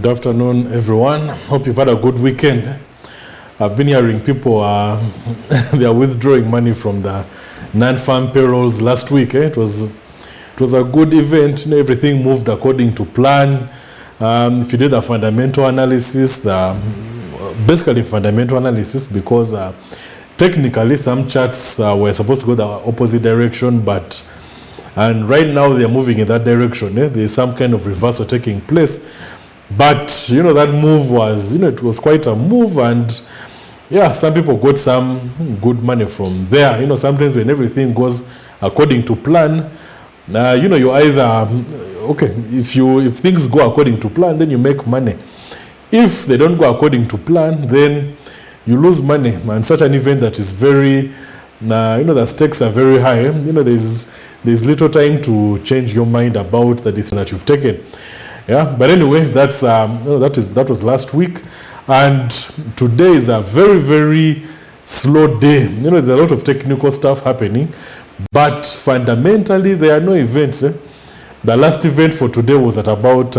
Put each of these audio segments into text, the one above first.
afternoon, everyone. Hope you've had a good weekend. I've been hearing people they are withdrawing money from the non-farm payrolls last week. It was a good event. Everything moved according to plan. If you did a fundamental analysis, basically fundamental analysis, because technically some charts were supposed to go the opposite direction, and right now they're moving in that direction. There's some kind of reversal taking place. But, that move was, it was quite a move, and yeah, some people got some good money from there. Sometimes when everything goes according to plan, you either, if things go according to plan, then you make money. If they don't go according to plan, then you lose money. And such an event that is very, the stakes are very high. There's little time to change your mind about the decision that you've taken. Yeah, but anyway, that was last week, and today is a very, very slow day. There's a lot of technical stuff happening, but fundamentally there are no events. The last event for today was at about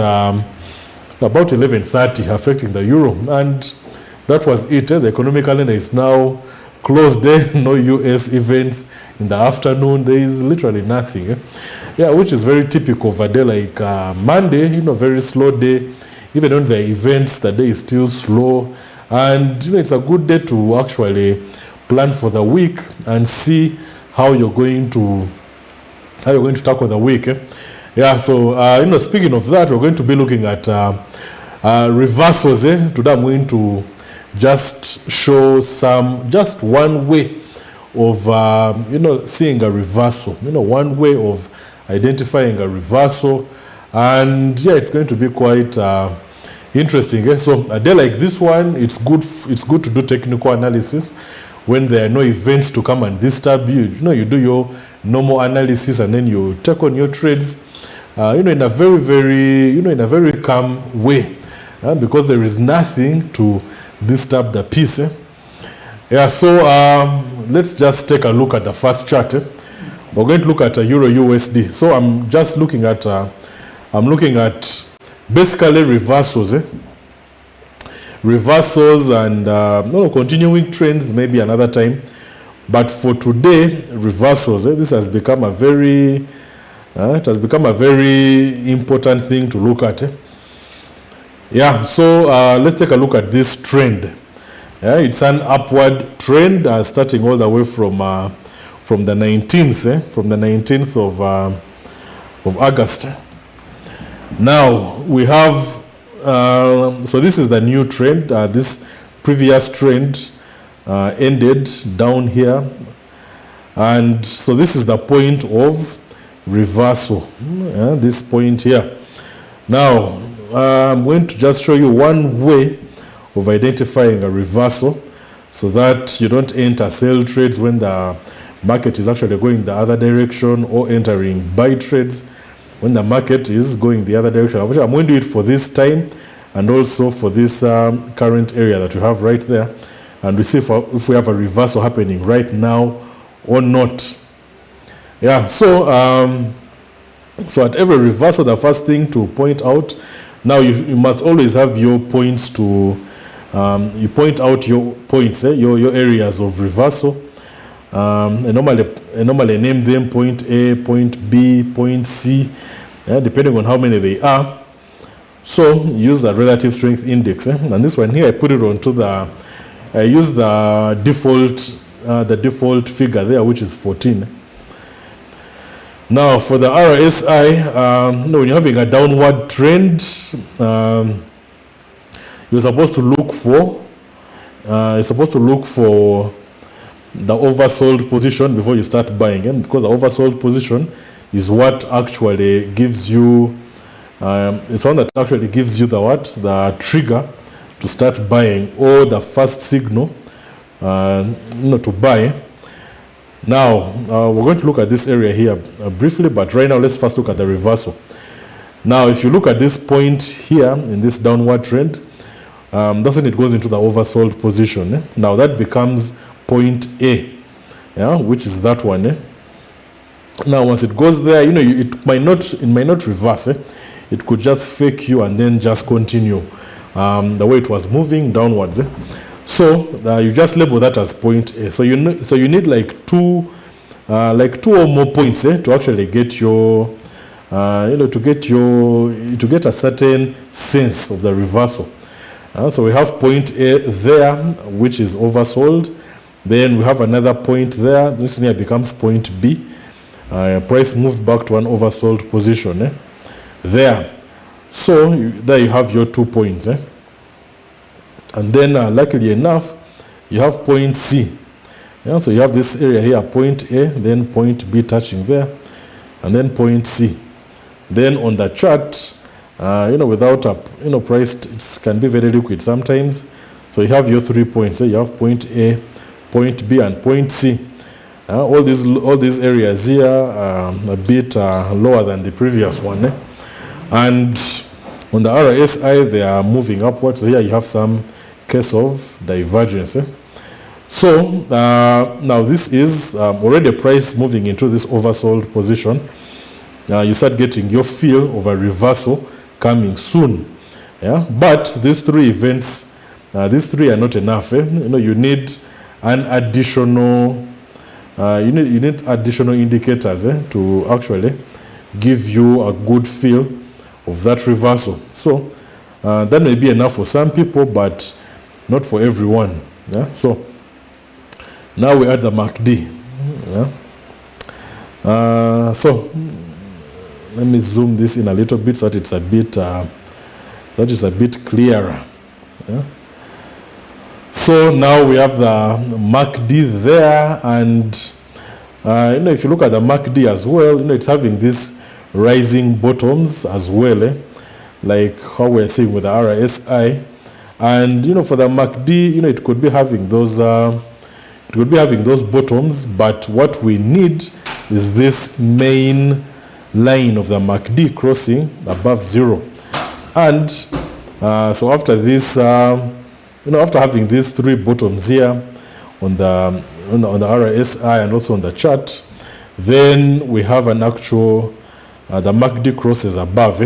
11:30, affecting the euro, and that was it. The economic calendar is now closed. No US events in the afternoon. There is literally nothing. Yeah, which is very typical of a day like Monday. Very slow day. Even on the events, the day is still slow, and it's a good day to actually plan for the week and see how you're going to tackle the week. Yeah. So speaking of that, we're going to be looking at reversals. Today I'm going to just show just one way of seeing a reversal. One way of identifying a reversal, and yeah, it's going to be quite interesting. So a day like this one, it's good to do technical analysis when there are no events to come and disturb you. You do your normal analysis and then you take on your trades in a very, very in a very calm way, because there is nothing to disturb the peace. Yeah, so let's just take a look at the first chart. We're going to look at a Euro USD. So I'm just looking at basically reversals. Reversals and continuing trends maybe another time. But for today, reversals. This has become a very important thing to look at. Yeah, so let's take a look at this trend. Yeah, it's an upward trend starting all the way from the 19th of August. Now we have so this is the new trend. This previous trend ended down here, and so this is the point of reversal. This point here. Now I'm going to just show you one way of identifying a reversal, so that you don't enter sell trades when the market is actually going the other direction, or entering buy trades when the market is going the other direction. I'm going to do it for this time and also for this current area that we have right there, and we see if we have a reversal happening right now or not. Yeah, so at every reversal, the first thing to point out, now you must always have your points to you point out your points, your areas of reversal. And normally name them point A, point B, point C, depending on how many they are. So use the relative strength index, and this one here I put it onto I use the default figure there, which is 14. Now for the RSI, when you're having a downward trend, you're supposed to look for the oversold position before you start buying, because the oversold position is what actually gives you it's one that actually gives you the trigger to start buying, or the first signal to buy. Now we're going to look at this area here briefly, but right now let's first look at the reversal. Now if you look at this point here in this downward trend, that's when it goes into the oversold position. Now that becomes point A, which is that one. Now once it goes there, it might not reverse. it could just fake you and then just continue the way it was moving downwards. So you just label that as point A. So you need like two or more points to actually get your to get a certain sense of the reversal. So we have point A there, which is oversold. Then we have another point there. This here becomes point B. Price moved back to an oversold position there. So there you have your 2 points. And then luckily enough, you have point C. So you have this area here, point A, then point B touching there, and then point C. Then on the chart, without a price, it can be very liquid sometimes. So you have your 3 points. You have point A, point B, and point C. All these areas here are a bit lower than the previous one. And on the RSI, they are moving upwards. So here you have some case of divergence. So now this is already a price moving into this oversold position. You start getting your feel of a reversal coming soon. But these three events, these three are not enough. You need an additional you need additional indicators to actually give you a good feel of that reversal. So that may be enough for some people, but not for everyone. So now we're at the MACD. So let me zoom this in a little bit so that it's a bit clearer. So now we have the MACD there, and if you look at the MACD as well, it's having these rising bottoms as well, like how we're seeing with the RSI. And for the MACD, it could be having those bottoms, but what we need is this main line of the MACD crossing above 0. And so after this, after having these 3 bottoms here on the RSI and also on the chart, then we have an actual the MACD crosses above.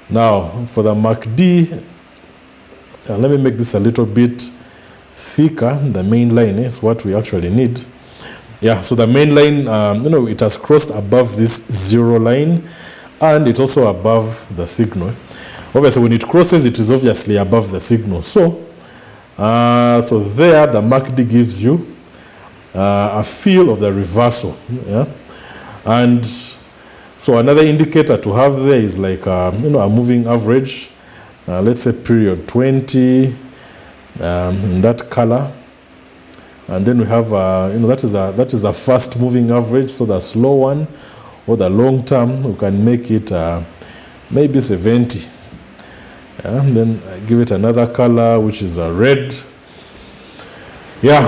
Now for the MACD, let me make this a little bit thicker. The main line is what we actually need. So the main line, it has crossed above this 0 line, and it's also above the signal. Obviously, when it crosses, it is obviously above the signal. So there, the MACD gives you a feel of the reversal. And so another indicator to have there is like a moving average. Let's say period 20 in that color. And then we have, that is a fast moving average. So the slow one or the long term, we can make it maybe 70. And then I give it another color, which is a red.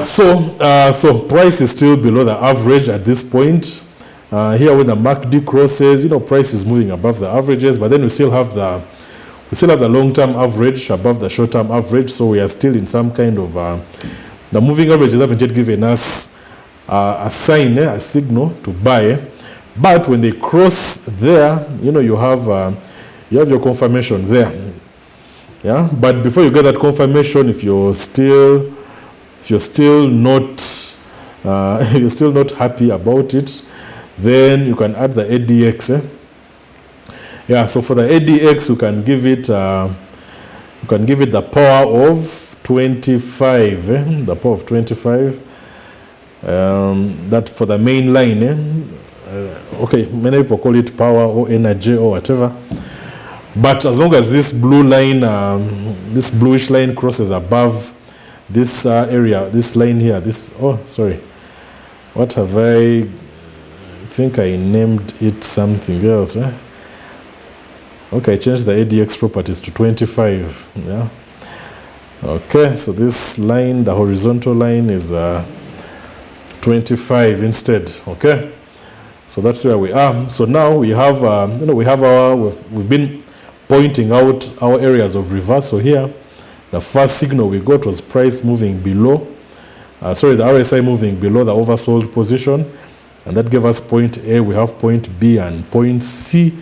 So price is still below the average at this point. Here when the MACD crosses, price is moving above the averages, but then we still have the long-term average above the short-term average. So we are still in some kind of the moving averages haven't yet given us a sign, a signal to buy. But when they cross there, you have your confirmation there. But before you get that confirmation, if you're still not happy about it, then you can add the ADX. So for the ADX, you can give it the power of 25. The power of 25. That for the main line. Okay, many people call it power or energy or whatever. But as long as this blue line, this bluish line crosses above this area, this line here, what have I think I named it something else. Okay, I changed the ADX properties to 25. Okay, so this line, the horizontal line, is 25 instead. Okay, so that's where we are. So now we have, we've been pointing out our areas of reversal here. The first signal we got was price moving below, the RSI moving below the oversold position, and that gave us point A. We have point B and point C.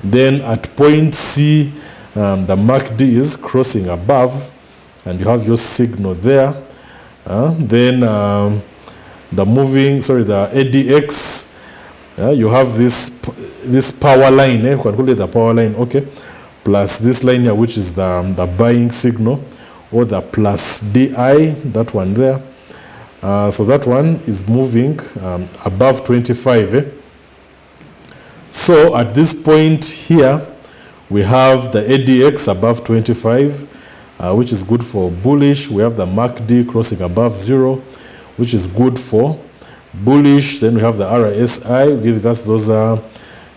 Then at point C, the MACD is crossing above, and you have your signal there. Then the ADX, you have this power line, you can call it the power line, okay, plus this line here, which is the buying signal, or the plus DI, that one there. So that one is moving above 25. So at this point here, we have the ADX above 25, which is good for bullish. We have the MACD crossing above 0, which is good for bullish. Then we have the RSI giving us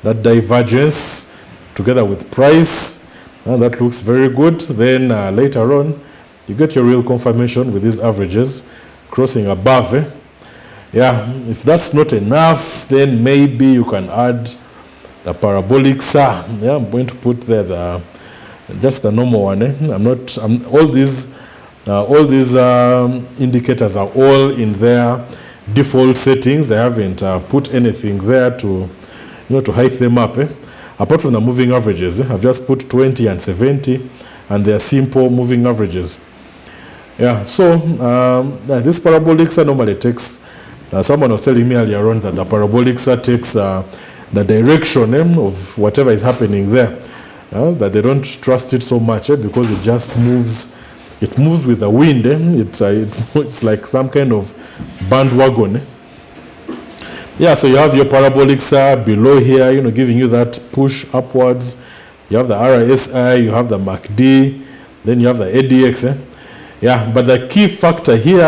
that divergence together with price, and that looks very good. Then later on, you get your real confirmation with these averages crossing above. Yeah, if that's not enough, then maybe you can add the parabolic SAR. Yeah, I'm going to put there just the normal one. All these indicators are all in their default settings. I haven't put anything there to height them up. Apart from the moving averages, I've just put 20 and 70, and they are simple moving averages. Yeah, so this parabolic SAR normally takes, someone was telling me earlier on that the parabolic SAR takes the direction of whatever is happening there, that they don't trust it so much because it just moves. It moves with the wind. It's like some kind of bandwagon. Yeah, so you have your parabolic SAR below here, giving you that push upwards. You have the RSI, you have the MACD, then you have the ADX. Yeah, but the key factor here,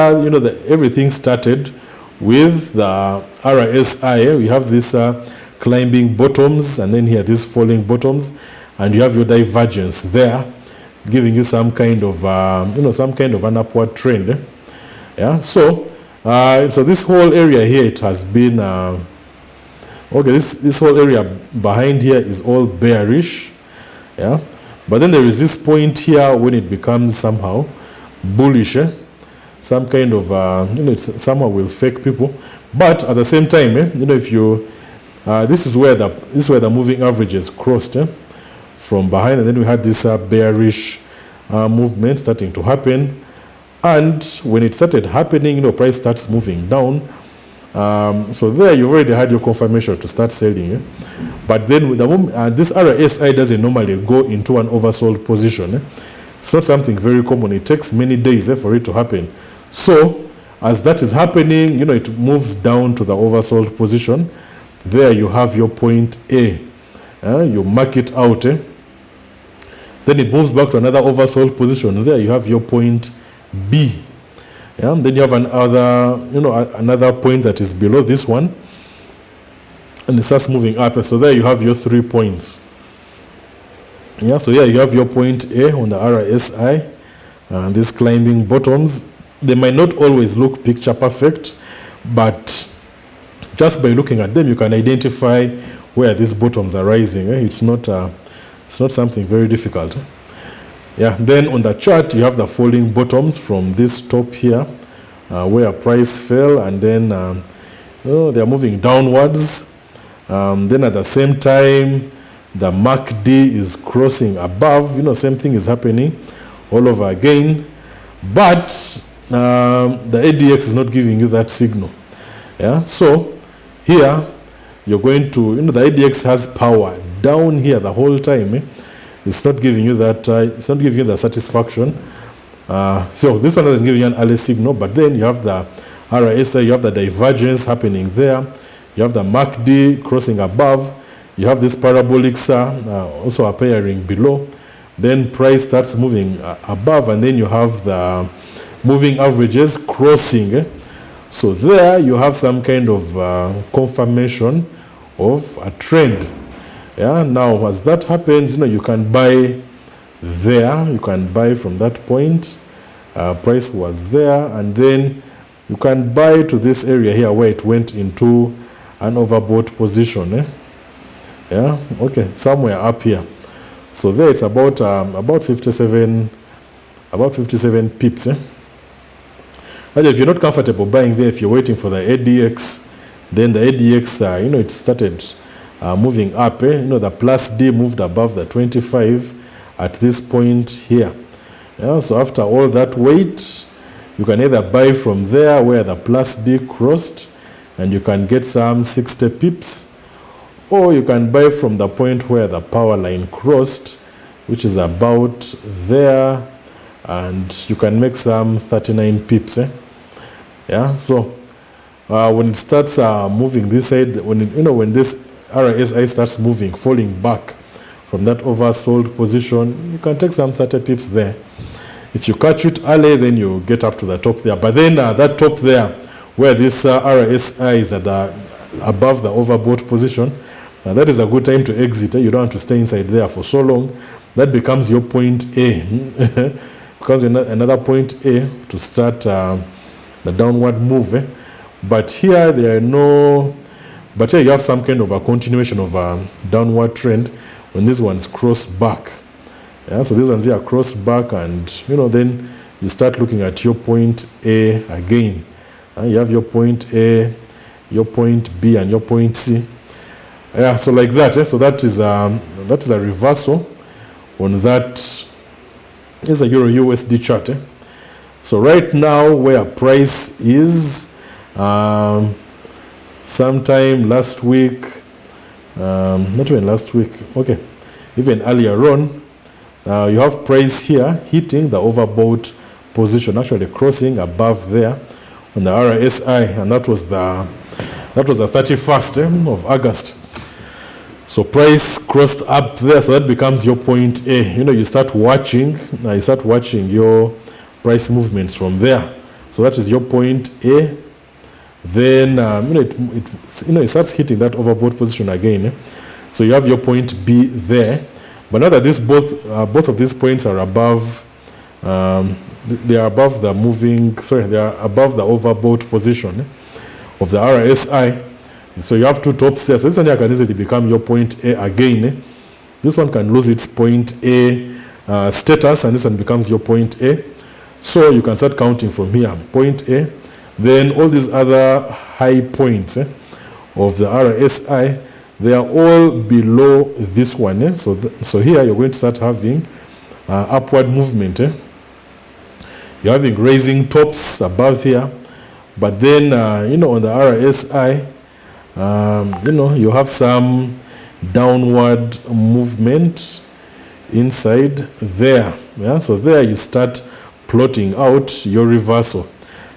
everything started with the RSI. We have this climbing bottoms, and then here these falling bottoms, and you have your divergence there, giving you some kind of an upward trend. Yeah, so this whole area here, it has been okay. This whole area behind here is all bearish. Yeah, but then there is this point here when it becomes somehow bullish. Some kind of it somehow will fake people, but at the same time, if you this is where the moving averages crossed from behind, and then we had this bearish movement starting to happen. And when it started happening, price starts moving down. So there you've already had your confirmation to start selling. But then with the moment, this RSI doesn't normally go into an oversold position. It's not something very common. It takes many days for it to happen. So as that is happening, it moves down to the oversold position. There you have your point A. You mark it out. Then it moves back to another oversold position. There you have your point B. Yeah? Then you have another point that is below this one, and it starts moving up. So there you have your 3 points. Yeah, so here you have your point A on the RSI, and these climbing bottoms. They might not always look picture perfect, but just by looking at them, you can identify where these bottoms are rising. It's not something very difficult. Yeah. Then on the chart, you have the falling bottoms from this top here, where price fell, and then they are moving downwards. Then at the same time, the MACD is crossing above. Same thing is happening all over again, but the ADX is not giving you that signal. Yeah. So here you're going to, the ADX has power down here the whole time. It's not giving you that. It's not giving you the satisfaction. So this one doesn't give you an early signal, but then you have the RSI, you have the divergence happening there. You have the MACD crossing above. You have this parabolic SAR also appearing below. Then price starts moving above, and then you have the moving averages crossing. So there you have some kind of confirmation of a trend. Yeah. Now, as that happens, you can buy there. You can buy from that point. Price was there, and then you can buy to this area here where it went into an overbought position. Yeah. Okay. Somewhere up here. So there it's about 57 pips. And if you're not comfortable buying there, if you're waiting for the ADX, then the ADX, it started moving up. The plus D moved above the 25 at this point here. So after all that wait, you can either buy from there where the plus D crossed, and you can get some 60 pips, or you can buy from the point where the power line crossed, which is about there, and you can make some 39 pips. So when it starts moving this side, when this RSI starts moving, falling back from that oversold position, you can take some 30 pips there. If you catch it early, then you get up to the top there. But then that top there, where this RSI is at above the overbought position, that is a good time to exit. You don't have to stay inside there for so long. That becomes your point A. Because another point A to start the downward move. But here there are no... But here you have some kind of a continuation of a downward trend when these ones cross back. So these ones here cross back, and then you start looking at your point A again. You have your point A, your point B, and your point C. So like that. So that is a reversal on that. Is a Euro USD chart. So right now where price is, sometime last week, not even last week, okay, even earlier on, you have price here hitting the overbought position, actually crossing above there on the RSI, and that was the 31st of August. So price crossed up there, so that becomes your point A. You start watching your price movements from there. So that is your point A. Then it starts hitting that overbought position again. So you have your point B there. But now that both of these points are above, they are above the they are above the overbought position of the RSI. So you have two tops there. So this one here can easily become your point A again. This one can lose its point A status, and this one becomes your point A. So you can start counting from here. Point A. Then all these other high points of the RSI, they are all below this one. So here you're going to start having upward movement. You're having raising tops above here. But then, on the RSI, you have some downward movement inside there. So there you start plotting out your reversal.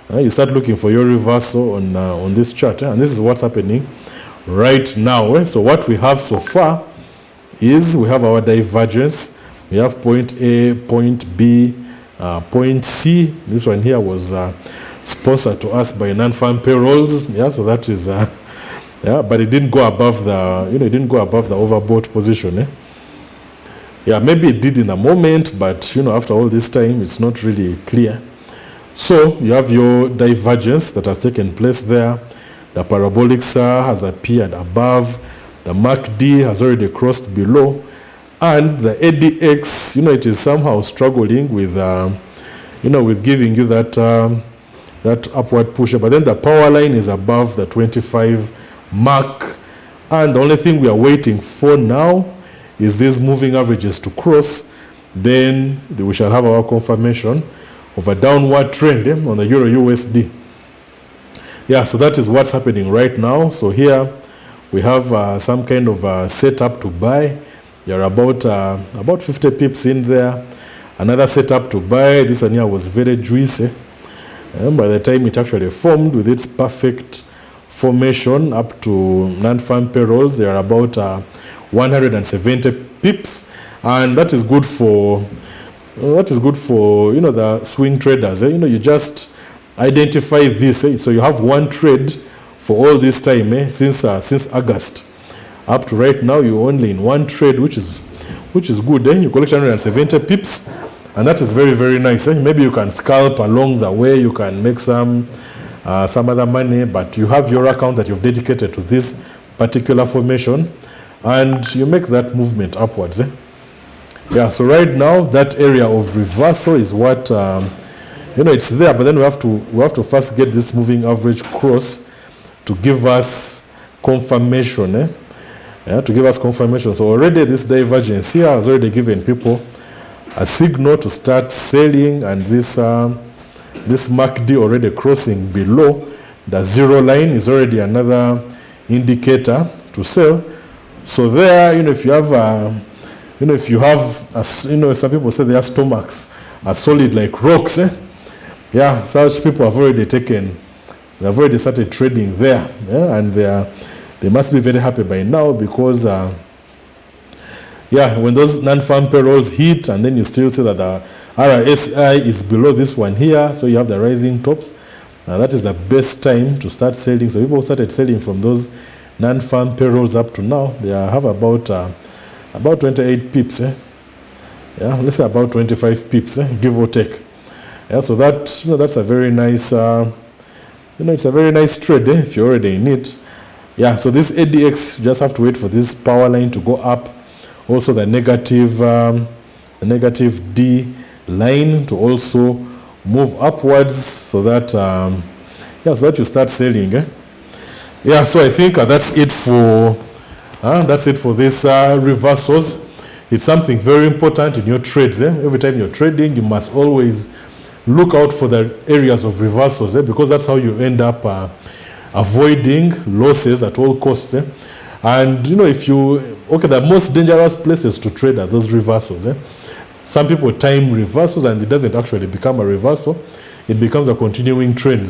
You start looking for your reversal on this chart, and this is what's happening right now. So what we have so far is we have our divergence. We have point A, point B, point C. This one here was sponsored to us by non-farm payrolls. So that is but it didn't go above the overbought position. Maybe it did in a moment, but after all this time, it's not really clear. So you have your divergence that has taken place there. The parabolic SAR has appeared above. The MACD has already crossed below. And the ADX, it is somehow struggling with, with giving you that upward push. But then the power line is above the 25 mark. And the only thing we are waiting for now is these moving averages to cross. Then we shall have our confirmation of a downward trend on the Euro USD. So that is what's happening right now. So here we have some kind of setup to buy. You're about 50 pips in there. Another setup to buy. This one here was very juicy. By the time it actually formed with its perfect formation up to non-farm payrolls, they are about 170 pips, and that is good for the swing traders. You just identify this. So you have one trade for all this time since August up to right now. You're only in one trade, which is good. You collect 170 pips, and that is very, very nice. Maybe you can scalp along the way. You can make some other money, but you have your account that you've dedicated to this particular formation, and you make that movement upwards. So right now that area of reversal is what it's there, but then we have to first get this moving average cross to give us confirmation to give us confirmation. So already this divergence here has already given people a signal to start selling, and this MACD already crossing below the zero line is already another indicator to sell. So there, if you have if you have some people say their stomachs are solid like rocks, yeah, such people have already started trading there, and they must be very happy by now, because when those non-farm payrolls hit, and then you still see that the RSI is below this one here, so you have the rising tops, that is the best time to start selling. So people started selling from those non-farm payrolls up to now. They have about 28 pips, let's say about 25 pips, give or take. So that's a very nice it's a very nice trade, if you're already in it. So this ADX, you just have to wait for this power line to go up. Also the negative D line to also move upwards, so that so that you start selling. So I think that's it for this reversals. It's something very important in your trades. Every time you're trading, you must always look out for the areas of reversals, because that's how you end up avoiding losses at all costs. And the most dangerous places to trade are those reversals. Some people time reversals and it doesn't actually become a reversal, it becomes a continuing trend.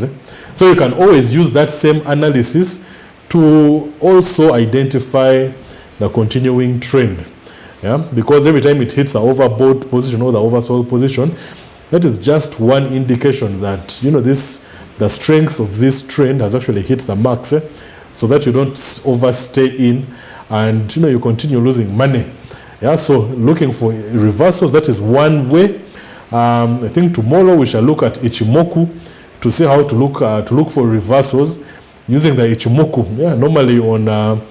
So you can always use that same analysis to also identify the continuing trend. Because every time it hits the overbought position or the oversold position, that is just one indication that the strength of this trend has actually hit the max, so that you don't overstay in and you continue losing money. So looking for reversals, that is one way. I think tomorrow we shall look at Ichimoku to see how to look for reversals using the Ichimoku. Normally on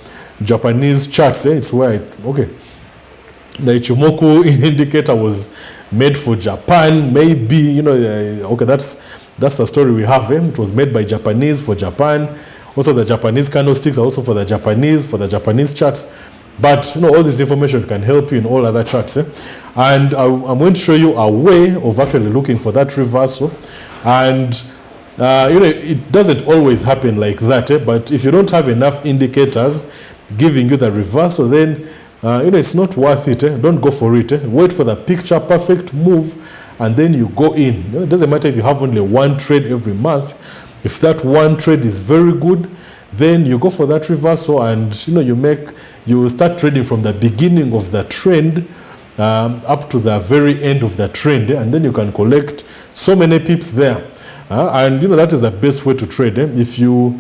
Japanese charts, it's where the Ichimoku indicator was made for Japan, maybe, that's the story we have. It was made by Japanese for Japan. Also the Japanese candlesticks are also for the Japanese charts. But all this information can help you in all other charts. And I'm going to show you a way of actually looking for that reversal. And it doesn't always happen like that, but if you don't have enough indicators giving you the reversal, then it's not worth it. Don't go for it. Wait for the picture perfect move, and then you go in. It doesn't matter if you have only one trade every month. If that one trade is very good, then you go for that reversal, and you start trading from the beginning of the trend up to the very end of the trend, and then you can collect so many pips there. And that is the best way to trade. If you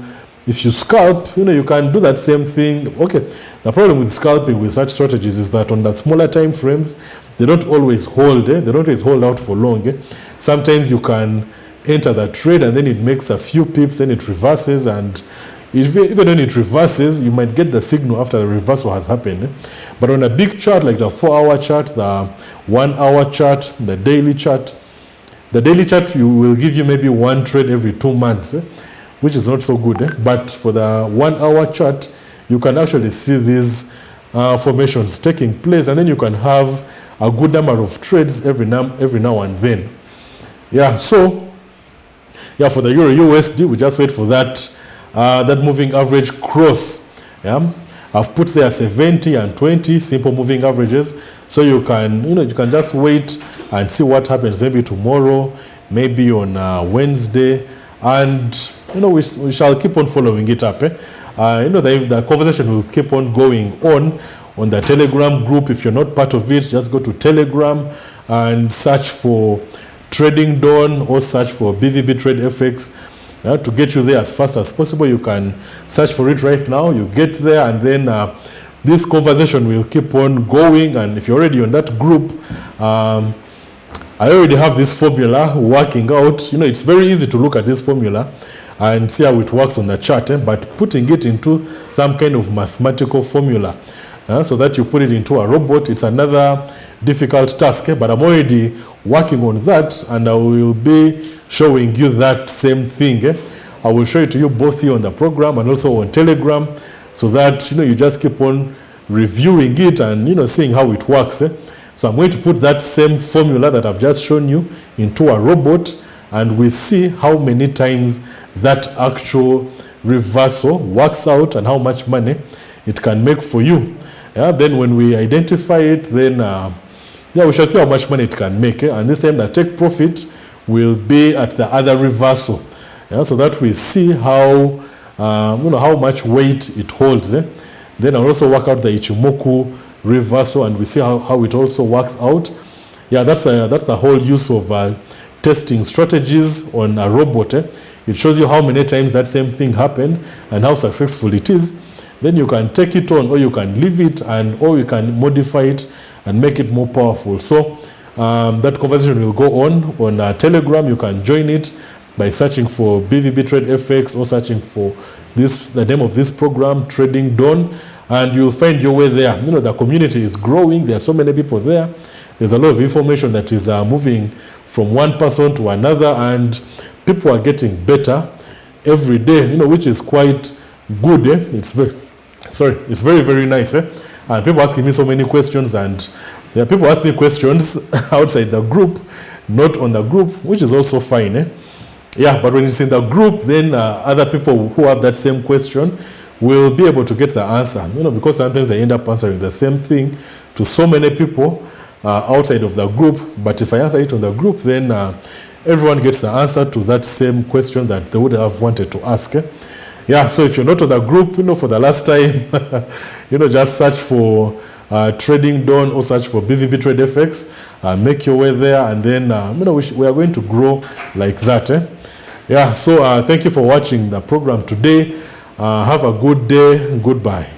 scalp, you can do that same thing. Okay, the problem with scalping with such strategies is that on the smaller time frames, they don't always hold. They don't always hold out for long. Sometimes you can enter the trade and then it makes a few pips, then it reverses, and even when it reverses, you might get the signal after the reversal has happened. But on a big chart like the 4-hour chart, the 1-hour chart, the daily chart will give you maybe one trade every 2 months, which is not so good. But for the 1-hour chart, you can actually see these formations taking place, and then you can have a good number of trades every now and then. So for the Euro USD, we just wait for that moving average cross. I've put there 70 and 20 simple moving averages, so you can just wait and see what happens, maybe tomorrow, maybe on Wednesday, and we shall keep on following it up. The conversation will keep on going on the Telegram group. If you're not part of it, just go to Telegram and search for Trading Dawn or search for BVB Trade FX to get you there as fast as possible. You can search for it right now. You get there, and then this conversation will keep on going. And if you're already on that group, I already have this formula working out. It's very easy to look at this formula and see how it works on the chart, but putting it into some kind of mathematical formula so that you put it into a robot, it's another difficult task. But I'm already working on that, and I will be showing you that same thing. I will show it to you both here on the program and also on Telegram, so that you just keep on reviewing it and seeing how it works. So I'm going to put that same formula that I've just shown you into a robot, and we see how many times that actual reversal works out and how much money it can make for you. Then when we identify it, then we shall see how much money it can make. And this time the take profit will be at the other reversal. So that we see how how much weight it holds. Then I'll also work out the Ichimoku reversal, and we see how it also works out. That's the whole use of testing strategies on a robot. It shows you how many times that same thing happened and how successful it is. Then you can take it on, or you can leave it, or you can modify it and make it more powerful. So that conversation will go on Telegram. You can join it by searching for BVB Trade FX, or searching for the name of this program, Trading Dawn, and you'll find your way there. The community is growing. There are so many people there. There's a lot of information that is moving from one person to another, and people are getting better every day, which is quite good. It's very, very nice. And people asking me so many questions, and people ask me questions outside the group, not on the group, which is also fine. But when it's in the group, then other people who have that same question will be able to get the answer, because sometimes I end up answering the same thing to so many people outside of the group. But if I answer it on the group, then everyone gets the answer to that same question that they would have wanted to ask. So if you're not on the group, for the last time, just search for Trading Dawn, or search for BVB Trade FX, make your way there, and then we are going to grow like that. So thank you for watching the program today. Have a good day. Goodbye.